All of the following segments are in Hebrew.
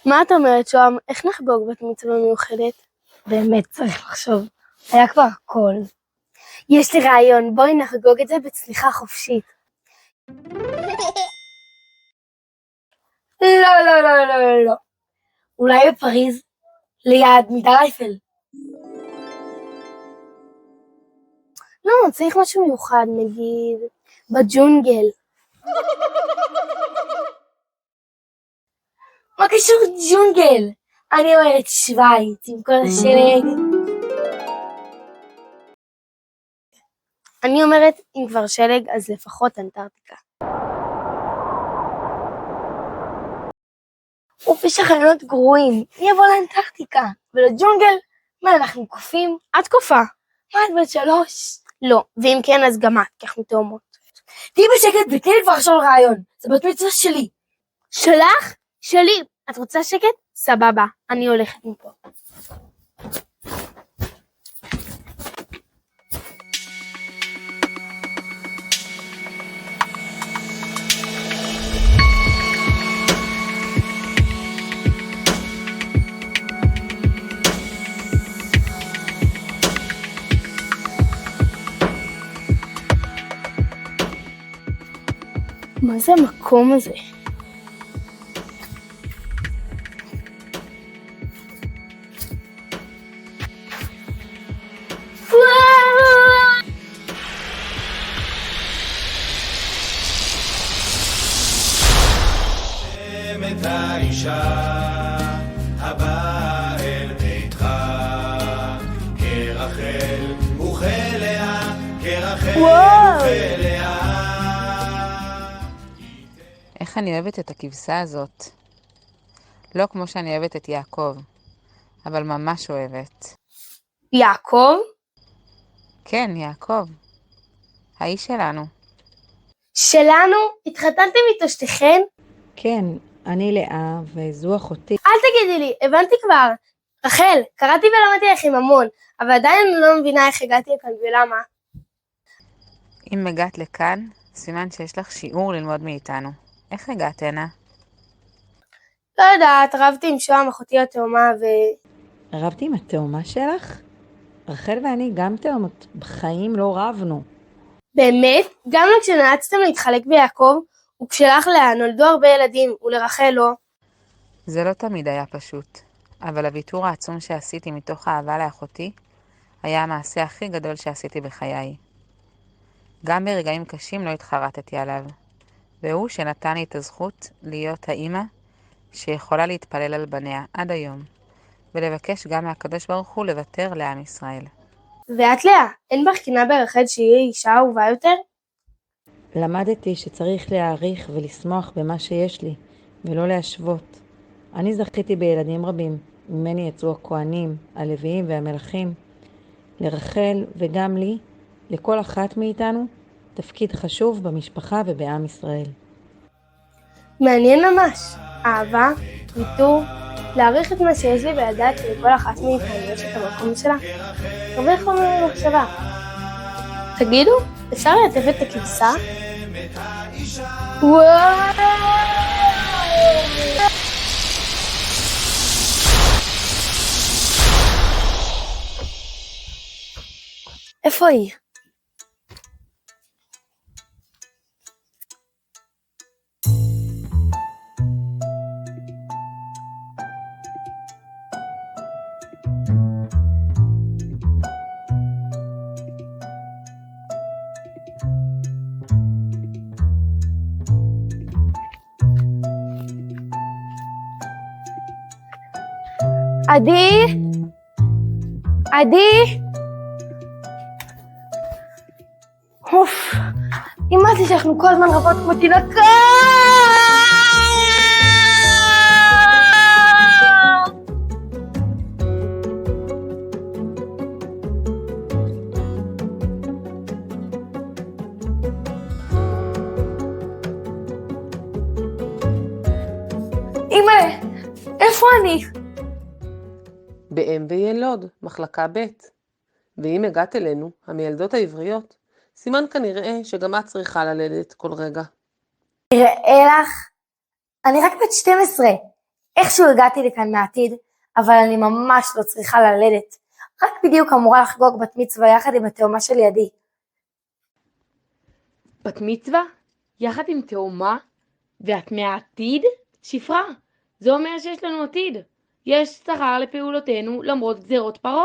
מה את אומרת, שוהם? איך נחגוג בת מצווה מיוחדת? באמת צריך לחשוב. היה כבר הכל. יש לי רעיון, בואי נחגוג את זה בצליחה חופשית. לא, לא, לא, לא, לא. אולי בפריז, ליד מגדל אייפל. לא, צריך משהו מיוחד, נגיד, בג'ונגל. מה קשור ג'ונגל? אני אומרת שווייץ עם כל השלג. אני אומרת, אם כבר שלג, אז לפחות אנטארקטיקה. יש חלונות גרועים, מי יבוא לאנטארקטיקה? ולג'ונגל? מה, אנחנו קופים? את קופה. מה, את בת 3? לא, ואם כן, אז גם את, כי אנחנו תאומות. תהי בשקט ותני לי כבר עכשיו רעיון, זה בת מצווה שלי. שלך? שלי. את רוצה שקט? סבבה, אני הולכת מפה. מה זה המקום הזה? את האישה הבאה אל ביתך כרחל וכלאה, כרחל וכלאה. איך אני אוהבת את הכבשה הזאת. לא כמו שאני אוהבת את יעקב, אבל ממש אוהבת. יעקב? כן, יעקב. האיש שלנו. שלנו? התחתנתם איתו שתיכן? כן, אני לאה וזו אחותי. אל תגידי לי, הבנתי כבר. רחל, קראתי ולמדתי לכם המון, אבל עדיין אני לא מבינה איך הגעתי לכאן ולמה. אם הגעת לכאן, סימן שיש לך שיעור ללמוד מאיתנו. איך הגעת הנה? לא יודעת, רבתי עם שוהם, אחותי התאומה רבתי עם התאומה שלך? רחל ואני גם תאומות, בחיים לא רבנו. באמת? גם כשנאלצתם להתחלק ביעקב, וכשלך לאה נולדו הרבה ילדים, ולרחל לא. זה לא תמיד היה פשוט, אבל הוויתור העצום שעשיתי מתוך אהבה לאחותי, היה המעשה הכי גדול שעשיתי בחיי. גם ברגעים קשים לא התחרטתי עליו, והוא שנתן לי את הזכות להיות האמא שיכולה להתפלל על בניה עד היום, ולבקש גם מהקדוש ברוך הוא לוותר לעם ישראל. ואת לאה, אין בך קנאה ברחל שהיא אישה אהובה יותר? למדתי שצריך להעריך ולשמוח במה שיש לי, ולא להשוות. אני זכיתי בילדים רבים, ממני יצאו הכהנים, הלוויים והמלכים. לרחל וגם לי, לכל אחת מאיתנו, תפקיד חשוב במשפחה ובעם ישראל. מעניין ממש. אהבה, ויתור, להעריך את מה שיש לי ולדעת שלכל אחת מאיתנו יש את המקום שלה. הרבה חומר למחשבה. תגידו, אפשר לעטף את הכבשה? וואו! איפה היא? עדי? עדי? אוף, אימאתי שאנחנו כל הזמן רבות כמו תינוקות. אמא, איפה אני? באם וילוד, מחלקה ב'. ואם הגעת אלינו, המילדות העבריות, סימן כנראה שגם את צריכה ללדת כל רגע. נראה לך? אני רק בת 12. איכשהו הגעתי לכאן מהעתיד, אבל אני ממש לא צריכה ללדת. רק בדיוק אמורה לחגוג בת מצווה יחד עם התאומה של ידי. בת מצווה? יחד עם תאומה? ואת מהעתיד? שפרה, זה אומר שיש לנו עתיד. יש שכר לפעולותינו למרות גזירות פרעה.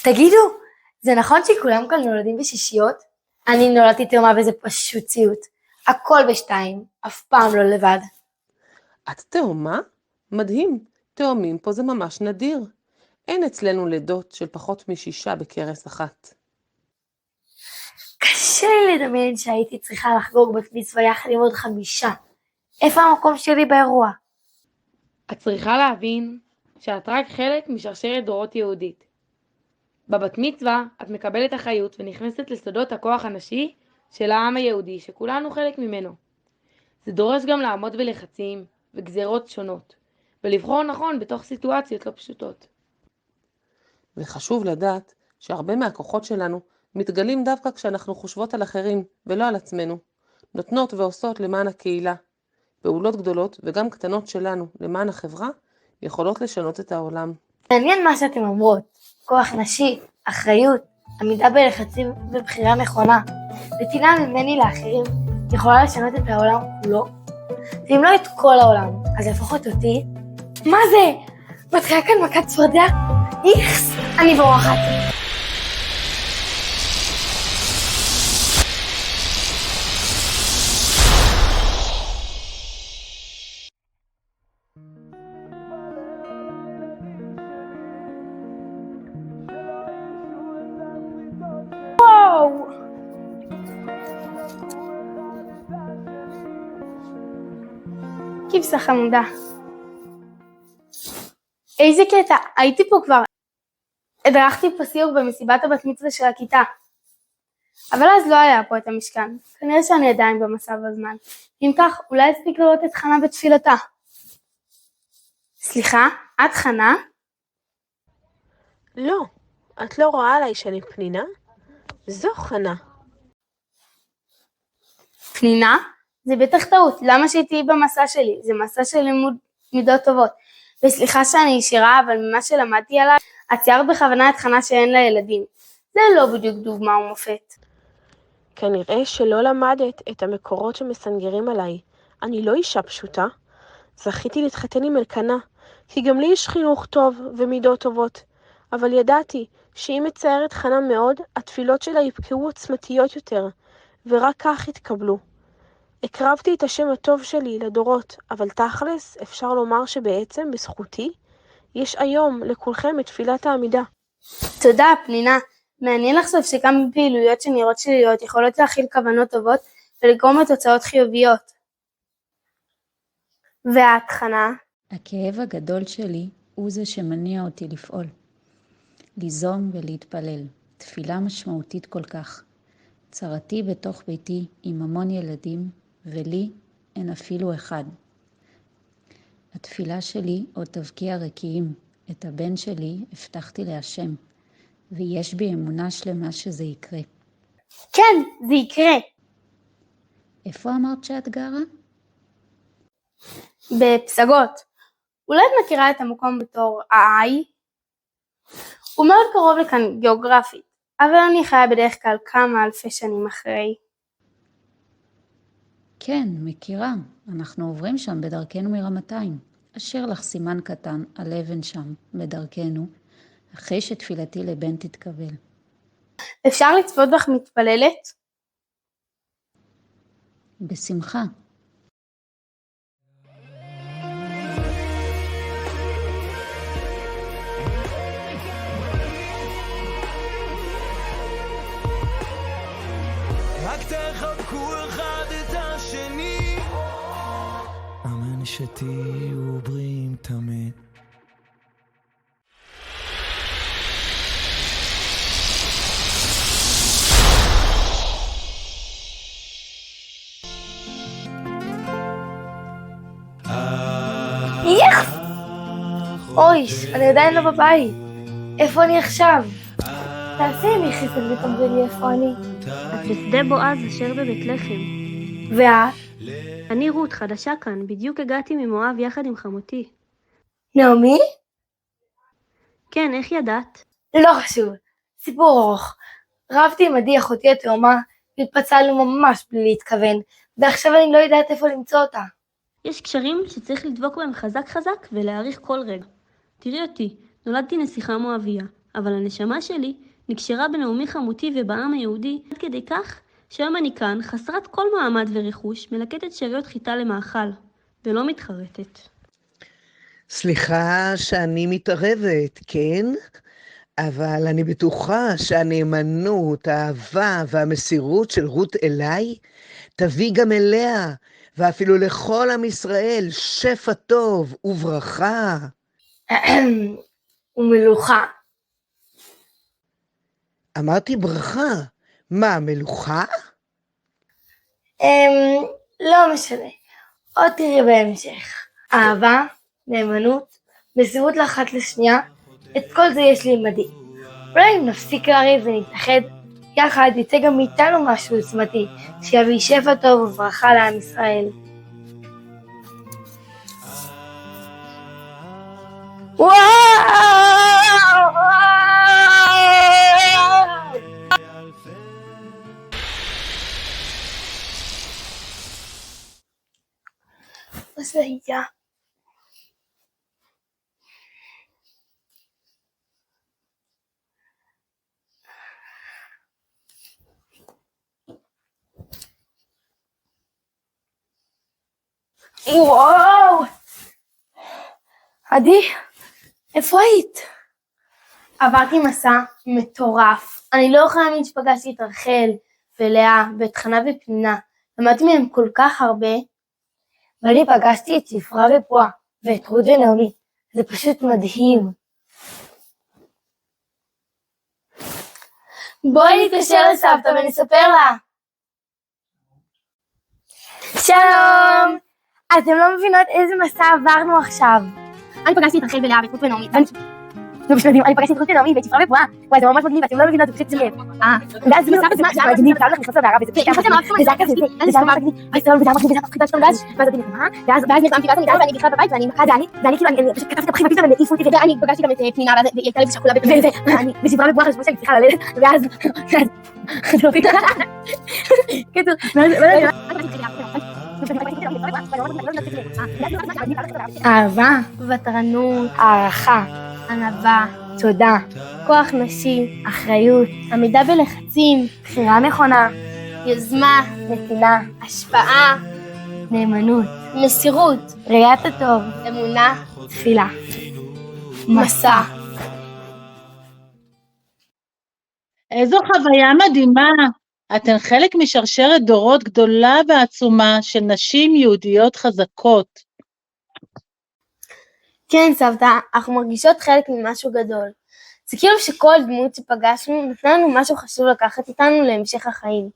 תגידו, זה נכון שכולם כאן נולדים בשישיות? אני נולדתי תאומה וזה פשוט ציוט. הכל בשתיים, אף פעם לא לבד. את תאומה? מדהים, תאומים פה זה ממש נדיר. אין אצלנו לידות של פחות מ6 בקרס אחת. קשה לי לדמיין שהייתי צריכה לחגוג בת מצווה יחד עם עוד 5. איפה המקום שלי באירוע? את צריכה להבין שאת רק חלק משרשרת דורות יהודית. בבת מצווה את מקבלת אחריות ונכנסת לסודות הכוח הנשי של העם היהודי שכולנו חלק ממנו. זה דורש גם לעמוד בלחצים וגזירות שונות, ולבחור נכון בתוך סיטואציות לא פשוטות. וחשוב לדעת שהרבה מהכוחות שלנו מתגלים דווקא כשאנחנו חושבות על אחרים ולא על עצמנו. נותנות ועושות למען הקהילה. פעולות גדולות וגם קטנות שלנו למען החברה יכולות לשנות את העולם. מעניין מה שאתם אומרות. כוח נשי, אחריות, עמידה בלחצים ובחירה נכונה. נתינה ממני לאחרים יכולה לשנות את העולם כולו. ואם לא את כל העולם, אז לפחות אותי. מה זה? מתחילה כאן מכת צפרדע? איכס, אני בורחת. וואו! כבשה חמודה. איזה קטע, הייתי פה כבר. הדרכתי פה סיור במסיבת הבת מצווה של הכיתה. אבל אז לא היה פה את המשכן. כנראה שאני עדיין במסע בזמן. אם כך, אולי אספיק לראות את חנה בתפילתה. סליחה, את חנה? לא, את לא רואה עליי שאני פנינה? זו חנה. פנינה? זה בטח טעות, למה שתהיי במסע שלי? זה מסע של לימוד מידות טובות. וסליחה שאני ישירה, אבל ממה שלמדתי עליי, את ציירת בכוונה את חנה שאין לה ילדים. זה לא בדיוק דוגמה ומופת. כנראה שלא למדת את המקורות שמסנגרים עליי. אני לא אישה פשוטה. זכיתי להתחתן עם אלקנה, כי גם לי יש חינוך טוב ומידות טובות. אבל ידעתי שאם מציירת חנה מאוד, התפילות שלה יפקעו עוצמתיות יותר, ורק כך יתקבלו. הקרבתי את השם הטוב שלי לדורות, אבל תכלס אפשר לומר שבעצם בזכותי יש היום לכולכם את תפילת העמידה. תודה, פנינה. מעניין לחשוב שגם פעילויות שנראות שליליות יכולות להכיל כוונות טובות ולגרום לתוצאות חיוביות. ואת, חנה? הכאב הגדול שלי הוא זה שמניע אותי לפעול. ליזום ולהתפלל. תפילה משמעותית כל כך. צרתי בתוך ביתי עם המון ילדים, ולי אין אפילו אחד. התפילה שלי עוד תבקיע רקיעים. את הבן שלי הבטחתי להשם, ויש בי אמונה שלמה שזה יקרה. כן, זה יקרה. איפה אמרת שאת גרה? בפסגות. אולי את מכירה את המקום בתור האי? הוא מאוד קרוב לכאן גיאוגרפית, אבל אני חיה בדרך כלל כמה אלפי שנים אחרי. כן, מכירה. אנחנו עוברים שם בדרכנו מרמתיים. אשר לך סימן קטן על אבן שם, בדרכנו, אחרי שתפילתי לבן תתקבל. אפשר לצפות בך מתפללת? בשמחה. רק תחבקו אחד את השני, אמן שתהיו בריאים תמיד. יח! אוי, אני עדיין לא בבית. איפה אני עכשיו? תעשי לי חסד ותאמרי לי איפה אני. את בשדה בועז אשר בבית לחם. ואת? אני רות, חדשה כאן, בדיוק הגעתי ממואב יחד עם חמותי. נעמי? כן, איך ידעת? לא חשוב, סיפור ארוך. רבתי עם עדי אחותי התאומה, והתפצלנו ממש בלי להתכוון, ועכשיו אני לא יודעת איפה למצוא אותה. יש קשרים שצריך לדבוק בהם חזק חזק ולהעריך כל רגע. תראי אותי, נולדתי נסיכה מואביה, אבל הנשמה שלי נקשרה בנעמי חמותי ובעם היהודי, עד כדי כך שהיום אני כאן, חסרת כל מעמד ורכוש, מלקטת שאריות חיטה למאכל, ולא מתחרטת. סליחה שאני מתערבת, כן? אבל אני בטוחה שהנאמנות, האהבה והמסירות של רות אליי תביא גם אליה, ואפילו לכל עם ישראל, שפע טוב וברכה. ומלוכה. אמרתי ברכה. מה, מלוכה? לא משנה. עוד תראי בהמשך. אהבה, נאמנות, מסירות לאחת לשנייה, את כל זה יש לי עם עדי. אולי אם נפסיק לריב ונתאחד, יחד יצא גם מאיתנו משהו עוצמתי, שיביא שפע טוב וברכה לעם ישראל. וואו! מה זה היה? וואו! עדי, איפה היית? עברתי מסע מטורף. אני לא יכולה להאמין שפגשתי את רחל ולאה ואת חנה ופנינה. למדתי מהם כל כך הרבה. ואני פגשתי את ספרה ופועה ואת רות ונעמי. זה פשוט מדהים. בואי נתקשר לסבתא ונספר לה. שלום! אתם לא מבינות איזה מסע עברנו עכשיו. אני פגשתי את רחל ולאה ואת רות ונעמי. זה פשוט מדהים, אני פגשתי את רות ונעמי ואת ספרה ופועה. וואי, זה ממש מדהים, ואתם לא מבינות, זה פשוט צמד. ואז מסע בזמן, זה היה מדהים, ואז נכנסות בערה, וזה פשוט היה מדהים, וזה היה כזה, וזה היה מגניב, וזה היה מפחיד את השתום, ואז אותי נקמה, ואז נרדמתי, ואני בכלל בבית, ואני כאילו, אני פשוט כתבתי את הפחים בפיצה, והם העיפו אותי, ואני פגשתי גם את פנינה, והיא הייתה לי בשקולה, ואני בספרה ופועה חשבו שאני צריכה ללדת, ואז, אהבה, ותרנות, הערכה, ענווה, תודה, כוח נשי, אחריות, עמידה בלחצים, בחירה נכונה, יוזמה, נתינה, השפעה, נאמנות, מסירות, ראיית הטוב, אמונה, תפילה, מסע. איזו חוויה מדהימה. אתן חלק משרשרת דורות גדולה ועצומה של נשים יהודיות חזקות. כן סבתא, אנחנו מרגישות חלק ממשהו גדול. זה כאילו שכל דמות שפגשנו נתנה לנו משהו חשוב לקחת איתנו להמשך החיים.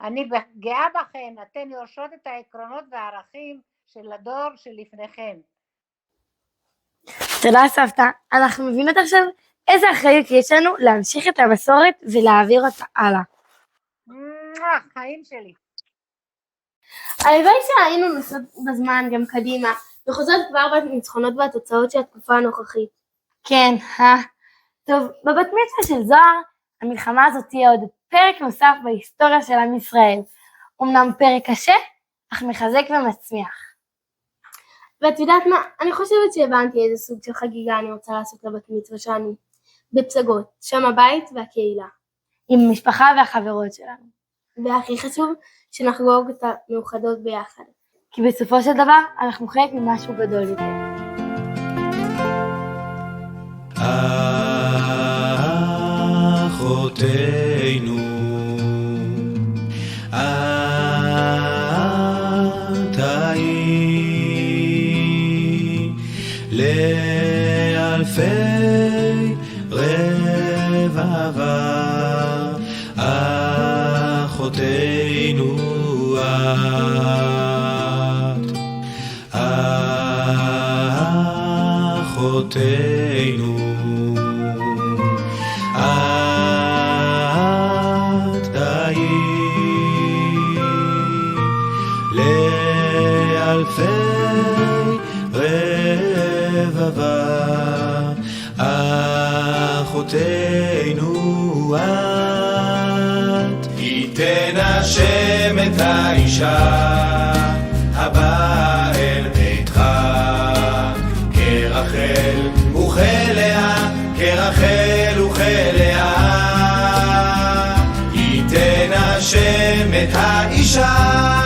אני גאה בכן, אתן יורשות את העקרונות והערכים של הדור שלפניכם. תודה סבתא, אנחנו מבינות עכשיו איזה אחריות יש לנו להמשיך את המסורת ולהעביר אותה הלאה. חיים שלי. הלוואי שהיינו נוסעות בזמן גם קדימה, וחוזרות כבר בניצחונות והתוצאות של התקופה הנוכחית. כן, טוב, בבת מצווה של זוהר, המלחמה הזאת תהיה עוד פרק נוסף בהיסטוריה של עם ישראל. אמנם פרק קשה, אך מחזק ומצמיח. ואת יודעת מה? אני חושבת שהבנתי איזה סוג של חגיגה אני רוצה לעשות לבת מצווה שלנו. בפסגות, שם הבית והקהילה. עם המשפחה והחברות שלנו. והכי חשוב, שנחגוג את המאוחדות ביחד. כי בסופו של דבר, אנחנו חלק ממשהו גדול יותר. אחותינו, את היי לאלפי רבבה, אחותינו את, אחותינו את היי אלפי רבבה, אחותנו את. ייתן השם את האישה הבאה אל ביתך, כרחל וכלאה, כרחל וכלאה. ייתן השם את האישה